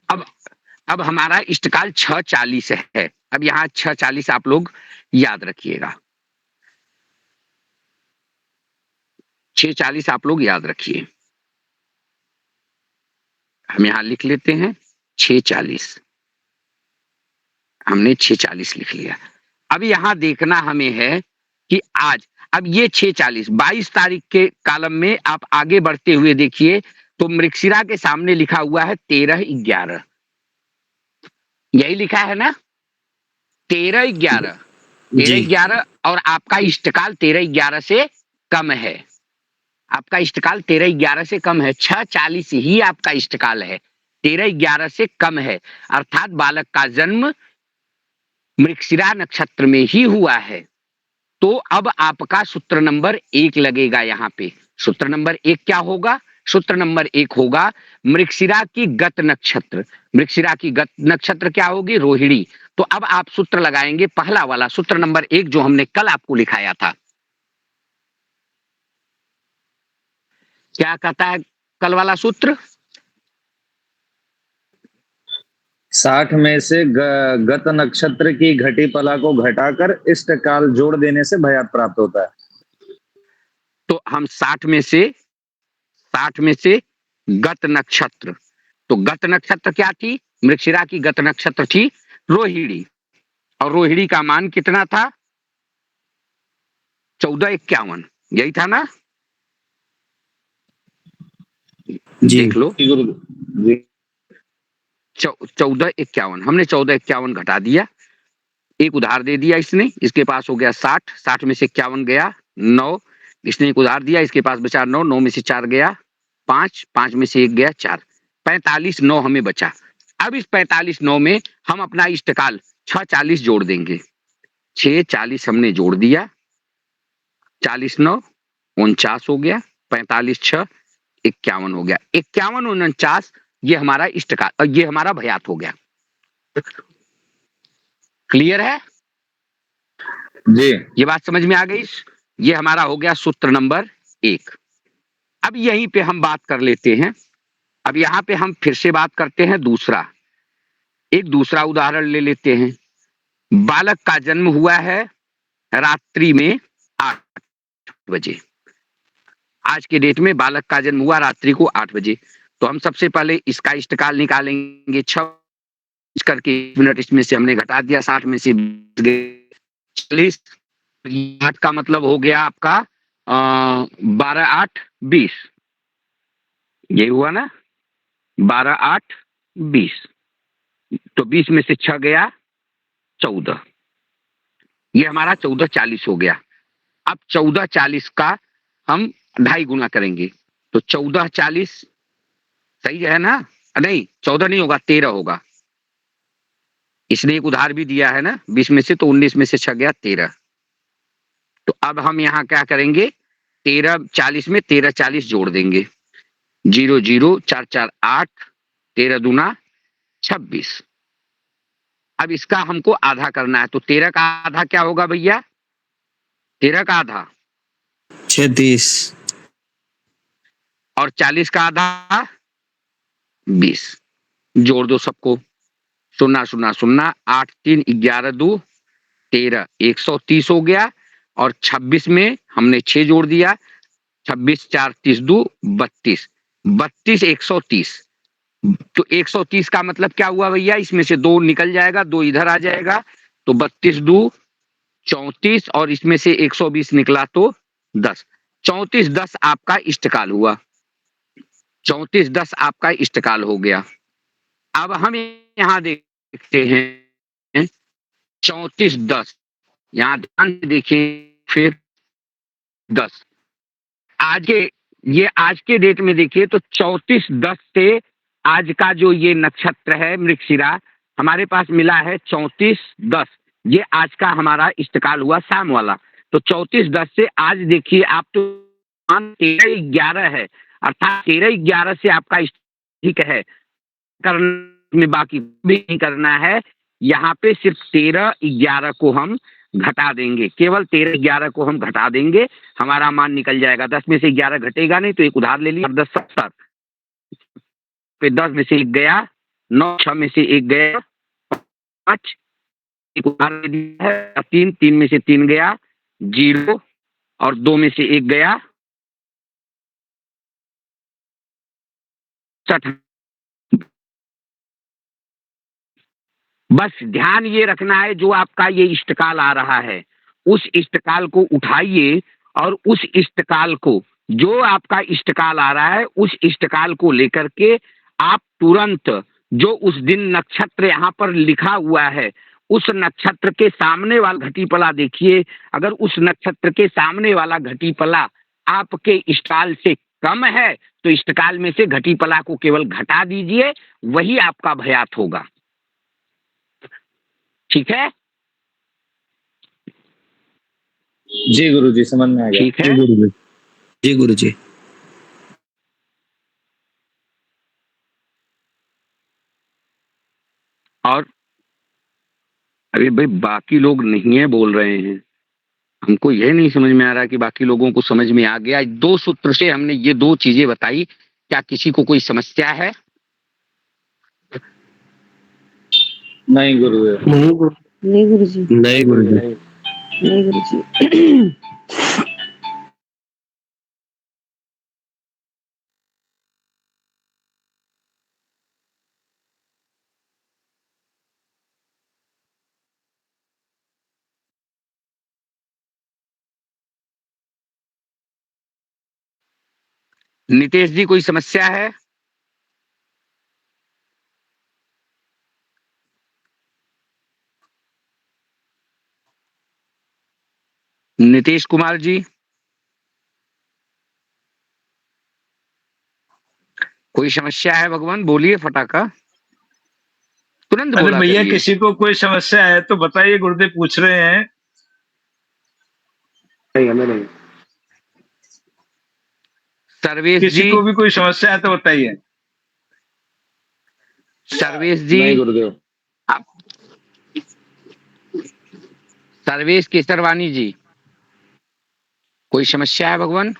अब हमारा इष्टकाल 6:40 है। अब यहाँ 6:40 आप लोग याद रखिएगा, 6:40 आप लोग याद रखिए। हम यहाँ लिख लेते हैं 6:40, हमने 6:40 लिख लिया। अब यहाँ देखना हमें है कि आज, अब ये 6:40 22 तारीख के कॉलम में आप आगे बढ़ते हुए देखिए तो मृगशिरा के सामने लिखा हुआ है 13:11, यही लिखा है ना, 13:11, 13:11, और आपका इष्टकाल 13:11 से कम है। आपका इष्टकाल 13:11 से कम है, 6:40 ही आपका इष्टकाल है, 13:11 से कम है। अर्थात बालक का जन्म मृगशिरा नक्षत्र में ही हुआ है। तो अब आपका सूत्र नंबर 1 लगेगा यहाँ पे। सूत्र नंबर 1 क्या होगा? सूत्र नंबर 1 होगा मृगशिरा की गत नक्षत्र। मृगशिरा की गत नक्षत्र क्या होगी? रोहिणी। तो अब आप सूत्र लगाएंगे, पहला वाला सूत्र नंबर 1 जो हमने कल आपको लिखाया था। क्या कहता है कल वाला सूत्र? 60 में से गत नक्षत्र की घटी पला को घटाकर इष्ट काल जोड़ देने से भयात प्राप्त होता है। तो हम 60 में से गत नक्षत्र, तो गत नक्षत्र क्या थी? मृगशिरा की गत नक्षत्र थी रोहिणी, और रोहिणी का मान कितना था? 1451, यही था ना? देख लो, 1451, हमने 1451 घटा दिया, एक उधार दे दिया इसने, इसके पास हो गया 60, 60 में से 51 गया 9, इसने एक उधार दिया, इसके पास बचा 9, 9 में से 4 गया 5, 5 में से 1 गया 4, 45 9 हमें बचा। अब इस 45 9 में हम अपना इष्टकाल 6 40 जोड़ देंगे। 6 40 हमने जोड़ दिया, 40 9 49 हो गया, 45 6 51 हो गया। 51 49 ये हमारा इष्टकाल, ये हमारा भयात हो गया। क्लियर है? जी। ये बात समझ में आ गई? ये हमारा हो गया सूत्र नंबर 1। अब यहीं पे हम बात कर लेते हैं। अब यहाँ पे हम फिर से बात करते हैं दूसरा, एक दूसरा उदाहरण ले लेते हैं। बालक का जन्म हुआ है रात्रि में 8 बजे। आज के डेट में बालक का जन्म हुआ रात्रि को 8 बजे। तो हम सबसे पहले इसका इष्टकाल निकालेंगे। 6 करके मिनट इसमें से हमने घटा दिया, 60 में से 40, 8 का मतलब हो गया आपका 12 8 20। ये हुआ ना, 12 8 20। तो 20 में से 6 गया 14। ये हमारा 14 40 हो गया। अब 14 40 का हम 2.5 गुना करेंगे, तो 14 40 सही है ना? नहीं, 14 नहीं होगा, 13 होगा। इसने एक उधार भी दिया है ना 20 में से, तो 19 में से 6 गया 13। तो अब हम यहाँ क्या करेंगे, 13 40 में 13 40 जोड़ देंगे। 0 0 4 4 8, 13 दूना 26। अब इसका हमको आधा करना है, तो 13 का आधा क्या होगा भैया? 13 का आधा 36 और 40 का आधा 20। जोड़ दो सबको, 0 0 0 8 3 11 2 13, 130 हो गया। और 26 में हमने 6 जोड़ दिया, 26 4 30 2 32, 32 130। तो 130 का मतलब क्या हुआ भैया? इसमें से 2 निकल जाएगा, 2 इधर आ जाएगा, तो 32 2 34, और इसमें से 120 निकला तो 10। 34 10 आपका इष्टकाल हुआ। 34 10 आपका इष्टकाल हो गया। अब हम यहाँ देखते हैं 34 10, यहाँ ध्यान से देखिए, फिर 10 आज के, ये आज के डेट में देखिए तो 34 10 से आज का जो ये नक्षत्र है मृगशिरा, हमारे पास मिला है 34 10। ये आज का हमारा इष्टकाल हुआ शाम वाला। तो 34 10 से आज देखिए आप, तो 13 11 है, अर्थात 13 11 से आपका ठीक है करने में, बाकी भी नहीं करना है। यहाँ पे सिर्फ 13 11 को हम घटा देंगे, केवल 13 11 को हम घटा देंगे, हमारा मान निकल जाएगा। 10 में से 11 घटेगा नहीं, तो एक उधार ले लिया, 10 70 पे 10 में से 1 गया, 9 6 में से 1 गया, 5 एक उधार ले दिया है, 3 3 में से 3 गया, 0 और 2 में से 1 गया, 60। बस ध्यान ये रखना है, जो आपका ये इष्टकाल आ रहा है उस इष्टकाल को उठाइए, और उस इष्टकाल को, जो आपका इष्टकाल आ रहा है उस इष्टकाल को लेकर के आप तुरंत, जो उस दिन नक्षत्र यहाँ पर लिखा हुआ है उस नक्षत्र के सामने वाला घटीपला देखिए। अगर उस नक्षत्र के सामने वाला घटीपला आपके इष्टकाल से कम है, तो इष्टकाल में से घटीपला को केवल घटा दीजिए, वही आपका भयात होगा। ठीक है? जी गुरुजी, समझ में आ गया। ठीक है। जी गुरुजी। जी गुरुजी। और अरे भाई, बाकी लोग नहीं है बोल रहे हैं, हमको यह नहीं समझ में आ रहा कि बाकी लोगों को समझ में आ गया। 2 सूत्र से हमने ये 2 चीजें बताई, क्या किसी को कोई समस्या है? नहीं गुरुदेव। नहीं गुरु, नहीं गुरुजी, नहीं गुरुजी। नहीं गुरुजी। नितेश जी, कोई समस्या है? नीतीश कुमार जी, कोई समस्या है? भगवान बोलिए फटाका। तुरंत अरे बोला भैया करिए। किसी को कोई समस्या है तो बताइए, गुरुदेव पूछ रहे हैं। नहीं हमें नहीं। सर्वेश किसी जी, को भी कोई समस्या है तो बताइए। सर्वेश जी, नहीं गुरुदेव। आप सर्वेश केसरवानी जी, कोई समस्या है भगवान?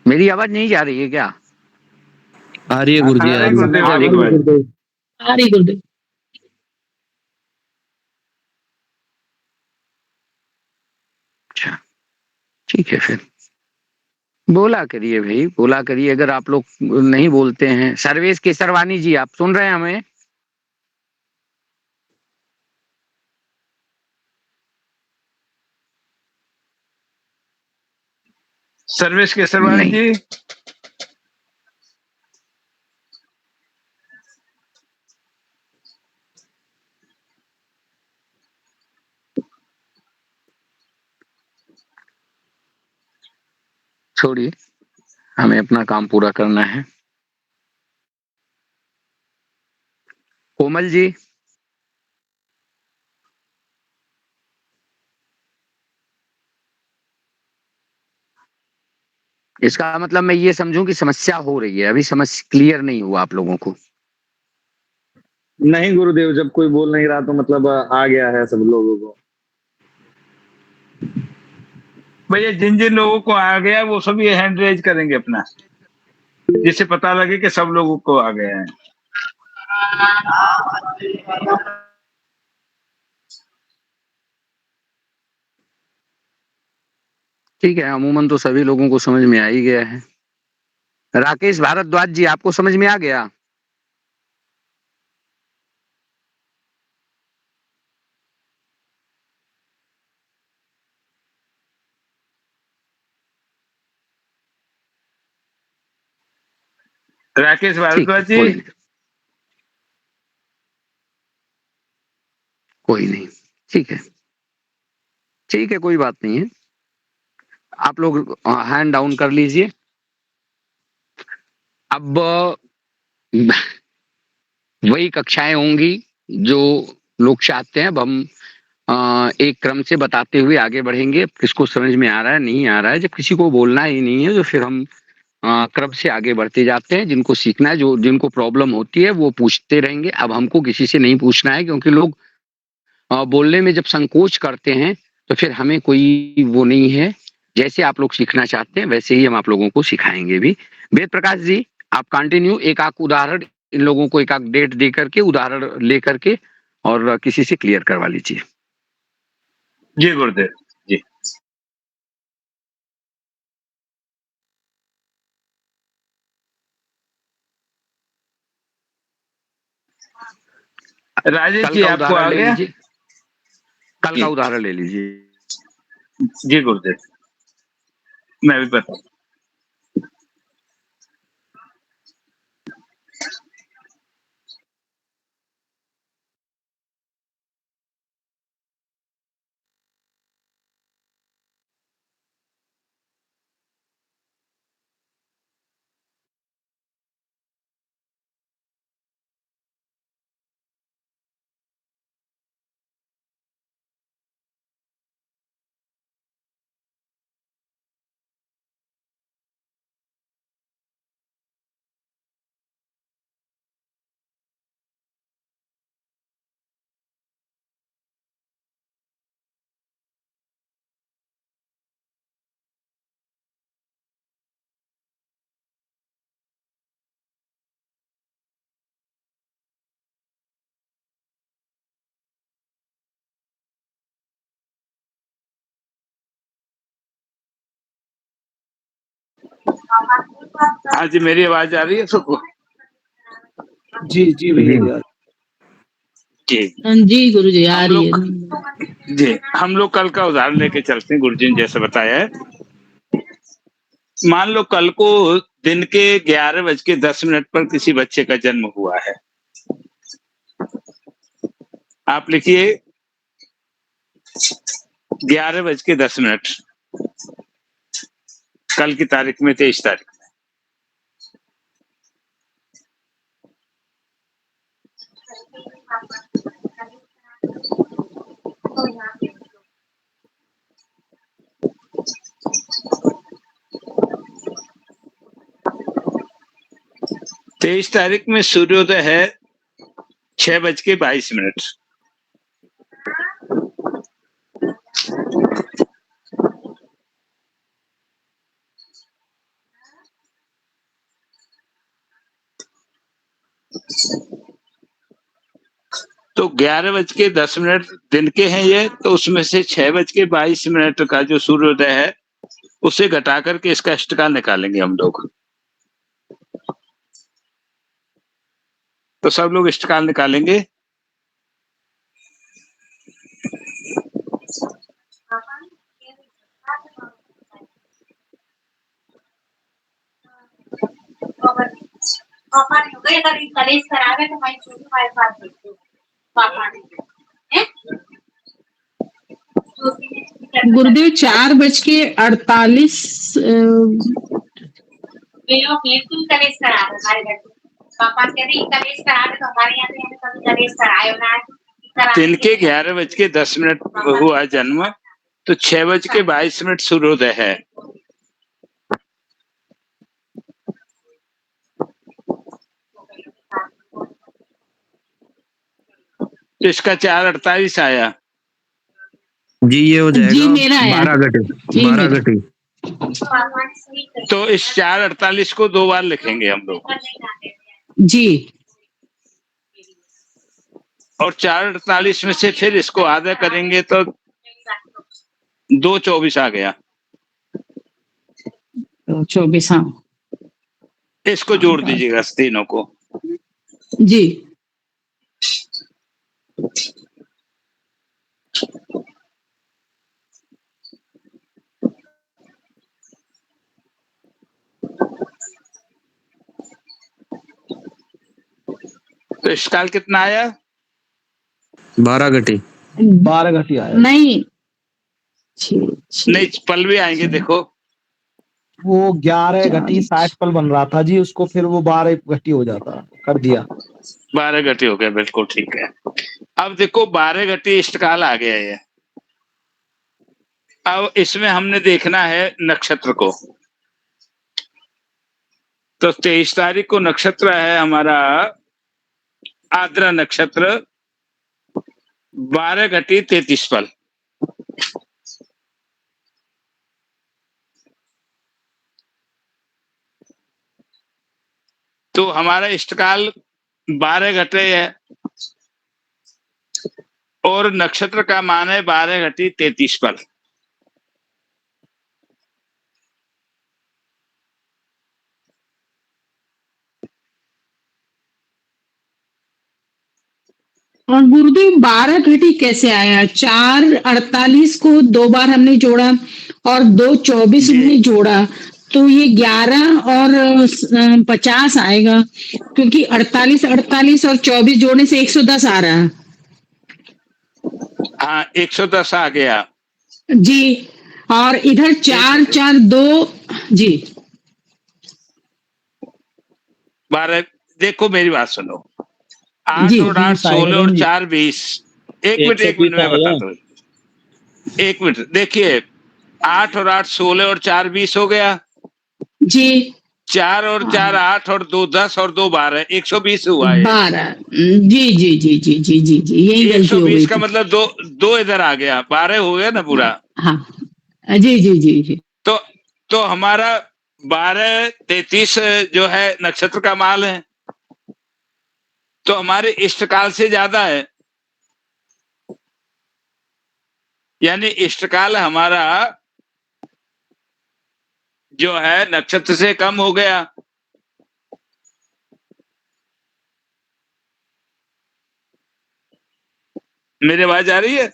मेरी आवाज नहीं जा रही है क्या? आ रही है गुरुजी, आ आ रही रही है। गुरुदेव, आ रही हाँ, गुरुदेव। आ रही गुरुदेव। अच्छा, ठीक है फिर बोला करिए भाई, बोला करिए। अगर आप लोग नहीं बोलते हैं। सर्वेश केसरवानी जी, आप सुन रहे हैं हमें? सर्वेश केसरवानी नहीं। जी। छोड़िए, हमें अपना काम पूरा करना है। कोमल जी, इसका मतलब मैं ये समझूं कि समस्या हो रही है, अभी समस्या क्लियर नहीं हुआ आप लोगों को? नहीं गुरुदेव, जब कोई बोल नहीं रहा तो मतलब आ गया है सब लोगों को। भैया जिन जिन लोगों को आ गया वो सब ये हैंड रेज करेंगे अपना, जिससे पता लगे कि सब लोगों को आ गया है। ठीक है, अमूमन तो सभी लोगों को समझ में आ ही गया है। राकेश भारद्वाज जी, आपको समझ में आ गया? राकेश ठीक है, भारद्वाज जी। कोई नहीं, कोई नहीं। ठीक है, ठीक है, कोई बात नहीं है। आप लोग हैंड डाउन कर लीजिए। अब वही कक्षाएं होंगी जो लोग चाहते हैं। अब हम एक क्रम से बताते हुए आगे बढ़ेंगे। किसको समझ में आ रहा है, नहीं आ रहा है, जब किसी को बोलना ही नहीं है तो फिर हम क्रम से आगे बढ़ते जाते हैं। जिनको सीखना है, जो जिनको प्रॉब्लम होती है वो पूछते रहेंगे। अब हमको किसी से नहीं पूछना है, क्योंकि लोग बोलने में जब संकोच करते हैं तो फिर हमें कोई वो नहीं है। जैसे आप लोग सीखना चाहते हैं वैसे ही हम आप लोगों को सिखाएंगे भी। वेद प्रकाश जी, आप कंटिन्यू एक आध उदाहरण इन लोगों को, एक आध डेट दे करके, उदाहरण ले करके और किसी से क्लियर करवा लीजिए। जी गुरुदेव जी। राजेश कल जी का आपको उदाहरण आ ले गया? लीजिए, कल का जी उदाहरण ले लीजिए। जी गुरुदेव, मैं भी बता। हाँ जी, मेरी आवाज आ रही है सबको? जी जी भैया जी, जी। हाँ जी गुरु जी, आ हम रही लोग है। जी हम लोग कल का उदाहरण लेके चलते हैं। गुरुजी ने जैसे बताया है, मान लो कल को दिन के 11:10 पर किसी बच्चे का जन्म हुआ है। आप लिखिए 11:10, कल की तारीख में 23 तारीख। तेईस तारीख में सूर्योदय है 6:22। तो 11:10 दिन के हैं ये, तो उसमें से 6:22 का जो सूर्योदय है उसे घटा करके इसका अष्टकाल निकालेंगे हम लोग। तो सब लोग इष्टकाल निकालेंगे। गुरुदेव 4:48 दिन के 11:10 हुआ जन्म, तो 6:22 सूर्योदय है। तो इसका 4:48 आया। जी ये हो जाएगा जी, मेरा आया। 12 घटी। जी, 12 मेरा। घटी। तो इस 4:48 को 2 बार लिखेंगे हम लोग, जी और 4:48 में से फिर इसको आधा करेंगे तो 2:24 आ गया। 24। हाँ इसको जोड़ दीजिएगा तीनों को। जी। तो इष्टकाल कितना आया? 12 घटी। 12 घटी आया। नहीं, नहीं, पल भी आएंगे देखो। वो 11 घटी 60 पल बन रहा था जी, उसको फिर वो 12 घटी हो जाता, कर दिया। 12 घटी हो गया, बिल्कुल ठीक है। अब देखो 12 घटी इष्टकाल आ गया ये। अब इसमें हमने देखना है नक्षत्र को। तो 23 तारीख को नक्षत्र है हमारा आद्रा नक्षत्र, 12 घटी 33 पल। तो हमारा इष्टकाल 12 घटे है और नक्षत्र का मान है 12 घटी 33 पल। और गुरुदेव 12 घटी कैसे आया? 4:48 को 2 बार हमने जोड़ा और 2:24 जी। हमने जोड़ा, तो ये 11 और 50 आएगा, क्योंकि 48 48 और 24 जोड़ने से 110 आ रहा है। हाँ, 110 आ गया जी। और इधर 4 4 2 जी। 12। देखो मेरी बात सुनो, 8 जी। और 8 16 और 4 20। एक मिनट में बताता हूँ। एक मिनट, देखिए 8 और 8 16 और 4 20 हो गया जी। 4 और 4 8 और 2 10 और 2 12, 120 हुआ है। 12। जी जी जी जी जी जी जी, यही गलती हो 120 गई का थी। मतलब दो इधर आ गया, 12 हो गया ना पूरा। हाँ जी जी जी जी। तो हमारा 12 33 जो है नक्षत्र का माल है, तो हमारे इष्टकाल से ज्यादा है, यानी इष्टकाल हमारा जो है नक्षत्र से कम हो गया। मेरी आवाज आ रही है?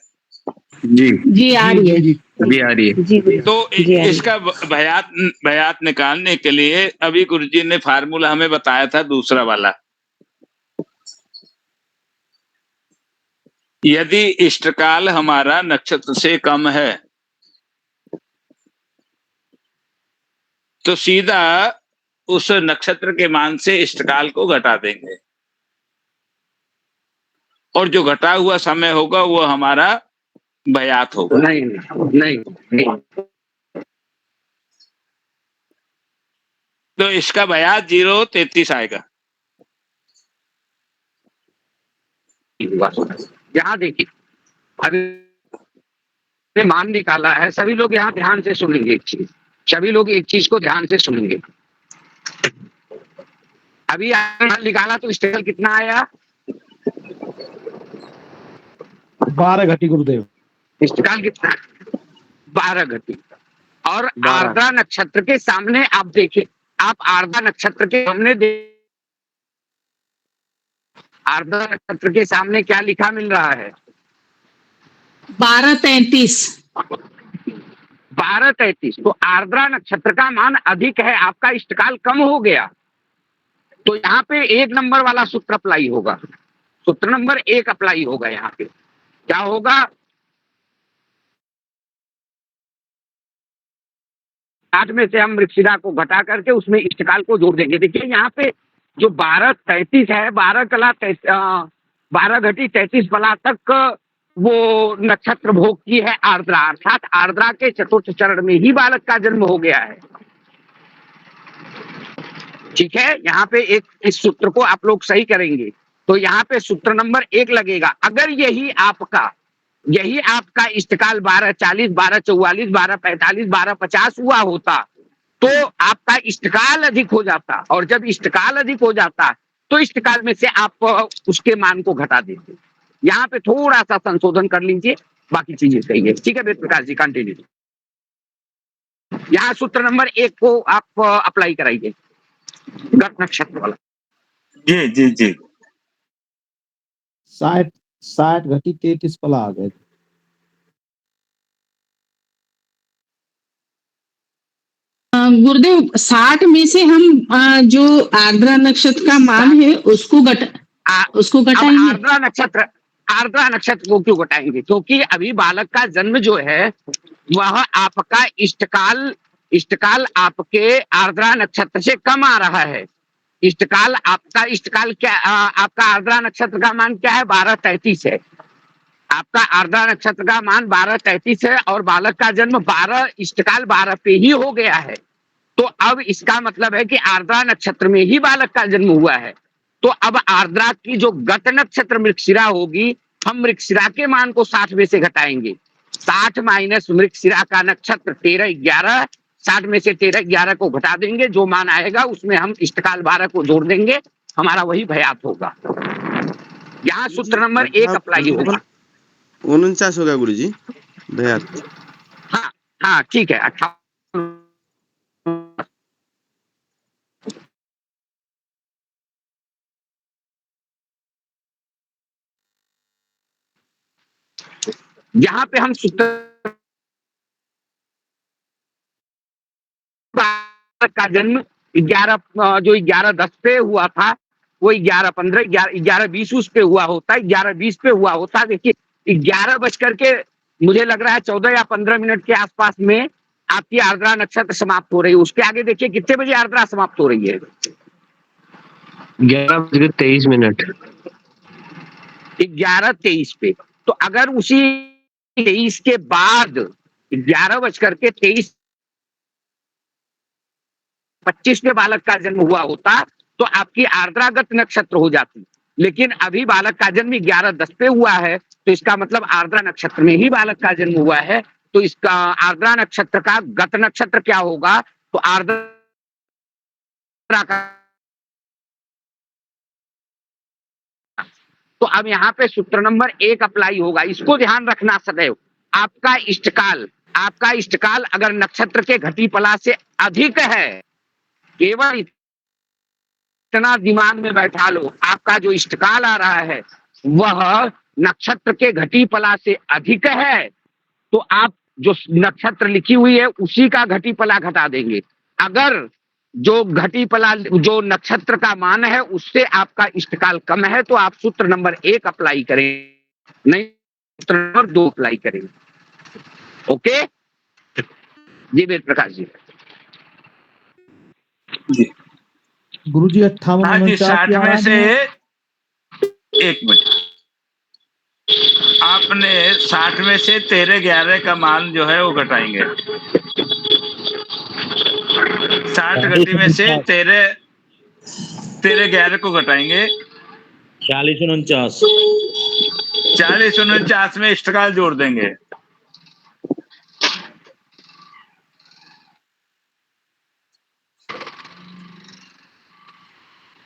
जी जी आ रही है। अभी आ रही है। जी गुरुजी। तो जी, आ रही है। इसका भयात निकालने के लिए अभी गुरुजी ने फार्मूला हमें बताया था दूसरा वाला। यदि इष्टकाल हमारा नक्षत्र से कम है तो सीधा उस नक्षत्र के मान से इष्टकाल को घटा देंगे, और जो घटा हुआ समय होगा वो हमारा भयात होगा। नहीं नहीं नहीं, तो इसका भयात 033 आएगा। यहाँ देखिए, अभी मान निकाला है, सभी लोग यहाँ ध्यान से सुनेंगे एक चीज, सभी लोग एक चीज को ध्यान से सुनेंगे। अभी मान निकाला तो स्टेबल कितना आया? 12 घटी गुरुदेव। इष्टकाल कितना? 12 घटी। और आर्द्रा नक्षत्र के सामने आप देखिए, आप आर्द्रा नक्षत्र के सामने आर्द्रा नक्षत्र के सामने क्या लिखा मिल रहा है? 12:33। 12:33। तो आर्द्रा नक्षत्र का मान अधिक है, आपका इष्टकाल कम हो गया। तो यहाँ पे 1 नंबर वाला सूत्र अप्लाई होगा, सूत्र नंबर 1 अप्लाई होगा। यहाँ पे क्या होगा? 8 में से हम मृगशिरा को घटा करके उसमें इष्टकाल को जोड़ देंगे। देखिए यहाँ पे जो 12:33 है, 12 घटी 33 बला तक वो नक्षत्र भोग की है आर्द्रा, अर्थात आर्द्रा के चतुर्थ चरण में ही बालक का जन्म हो गया है। ठीक है, यहाँ पे एक इस सूत्र को आप लोग सही करेंगे तो यहाँ पे सूत्र नंबर 1 लगेगा। अगर यही आपका इष्टकाल 12:40, 12:44, 12:45, 12:50 हुआ होता तो आपका इष्टकाल अधिक हो जाता, और जब इष्टकाल अधिक हो जाता तो इष्टकाल में से आप उसके मान को घटा देते। यहाँ पे थोड़ा सा संशोधन कर लीजिए, बाकी चीजें सही है। ठीक है वेद प्रकाश जी, कंटिन्यू। यहाँ सूत्र नंबर 1 को आप अप्लाई कराइए, गत नक्षत्र वाला। जी जी जी। 60 घटी 33 पला आ गए। गुरुदेव 60 में से हम जो आर्द्रा नक्षत्र का मान है उसको घटाएंगे। आर्द्रा नक्षत्र को क्यों घटाएंगे? क्योंकि अभी बालक का जन्म जो है वह आपका इष्टकाल आपके आर्द्रा नक्षत्र से कम आ रहा है। इष्टकाल क्या, आपका आर्द्रा नक्षत्र का मान क्या है? 12:33 है। आपका आर्द्रा नक्षत्र का मान 12:33 है और बालक का जन्म 12 इष्टकाल 12 पे ही हो गया है। तो अब इसका मतलब है कि आर्द्रा नक्षत्र में ही बालक का जन्म हुआ है। तो अब आर्द्रा की जो गत नक्षत्र मृगशिरा होगी, हम मृगशिरा के मान को 60 में से घटाएंगे। 60 माइनस मृगशिरा का नक्षत्र 13:11, 60 में से 13:11 को घटा देंगे, जो मान आएगा उसमें हम इष्टकाल 12 को जोड़ देंगे, हमारा वही भयात होगा। यहाँ सूत्र नंबर 1 अप्लाई होगा। 49 होगा गुरु जी भयात। हाँ हाँ ठीक है। 58 यहाँ पे हम सूत्र का जन्म 11:10 पे हुआ था, वो 11:15, 11:20 उस पे हुआ होता, 11:20 पे हुआ होता। देखिए 11 बज करके मुझे लग रहा है 14 या 15 मिनट के आसपास में आपकी आर्द्रा नक्षत्र समाप्त हो रही है। उसके आगे देखिए कितने बजे आर्द्रा समाप्त हो रही है? 11:23। 11:23 पे। तो अगर उसी 23 के बाद 11:23 पे बालक का जन्म हुआ होता तो आपकी आर्द्रागत नक्षत्र हो जाती। लेकिन अभी बालक का जन्म 11:10 पे हुआ है, तो इसका मतलब आर्द्रा नक्षत्र में ही बालक का जन्म हुआ है। तो इसका आर्द्रा नक्षत्र का गत नक्षत्र क्या होगा? तो आर्द्रा का, तो अब यहाँ पे सूत्र नंबर 1 अप्लाई होगा। इसको ध्यान रखना सदैव। आपका इष्टकाल अगर नक्षत्र के घटी पला से अधिक है, केवल इतना दिमाग में बैठा लो, आपका जो इष्टकाल आ रहा है वह नक्षत्र के घटी पला से अधिक है, तो आप जो नक्षत्र लिखी हुई है उसी का घटी पला घटा देंगे। अगर जो घटी पला जो नक्षत्र का मान है उससे आपका इष्टकाल कम है तो आप सूत्र नंबर 1 अप्लाई करें, नहीं सूत्र नंबर 2 अप्लाई करेंगे। ओके जी वेद प्रकाश जी। गुरुजी 58 हाँ जी, 60 में से 1 मिनट। आप अपने 60 में से 13/11 का मान जो है वो घटाएंगे। 60 घटी में से 13/11 को घटाएंगे। 4049 4049 में इष्टकाल जोड़ देंगे।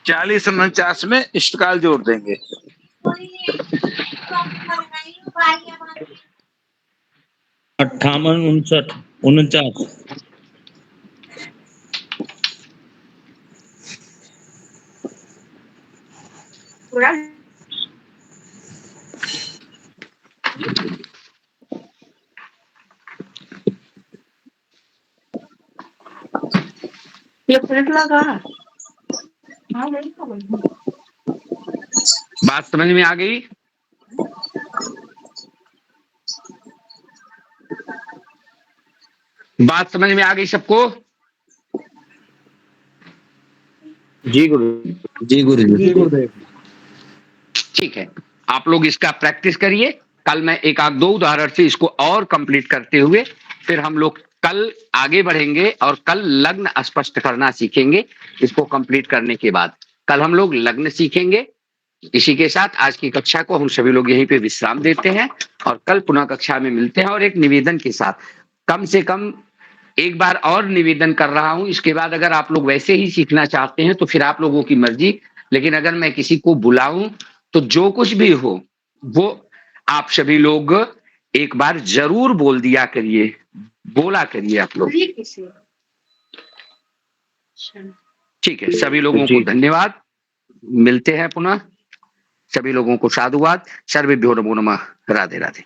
चालीस 49 में इष्टकाल जोड़ देंगे। 58 49 बात समझ में आ गई? बात समझ में आ गई सबको? जी गुरु जी गुरुदेव। ठीक है, आप लोग इसका प्रैक्टिस करिए। कल मैं एक आध दो उदाहरण से इसको और कंप्लीट करते हुए फिर हम लोग कल आगे बढ़ेंगे और कल लग्न स्पष्ट करना सीखेंगे। इसको कंप्लीट करने के बाद कल हम लोग लग्न सीखेंगे। इसी के साथ आज की कक्षा को हम सभी लोग यहीं पे विश्राम देते हैं और कल पुनः कक्षा में मिलते हैं। और एक निवेदन के साथ, कम से कम एक बार और निवेदन कर रहा हूं, इसके बाद अगर आप लोग वैसे ही सीखना चाहते हैं तो फिर आप लोगों की मर्जी, लेकिन अगर मैं किसी को बुलाऊं तो जो कुछ भी हो वो आप सभी लोग एक बार जरूर बोल दिया करिए, बोला करिए आप लोग। ठीक है, सभी लोगों को धन्यवाद। मिलते हैं पुनः। सभी लोगों को साधुवाद। सर्वेभ्यो नमो नमः। राधे राधे।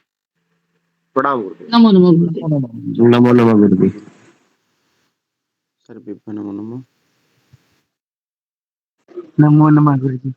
प्रणाम गुरुदेव। नमो नमो गुरुदेव। नमो नमः गुरुदेव। सर्वेभ्यो नमो नमः। नमो नमः गुरुजी।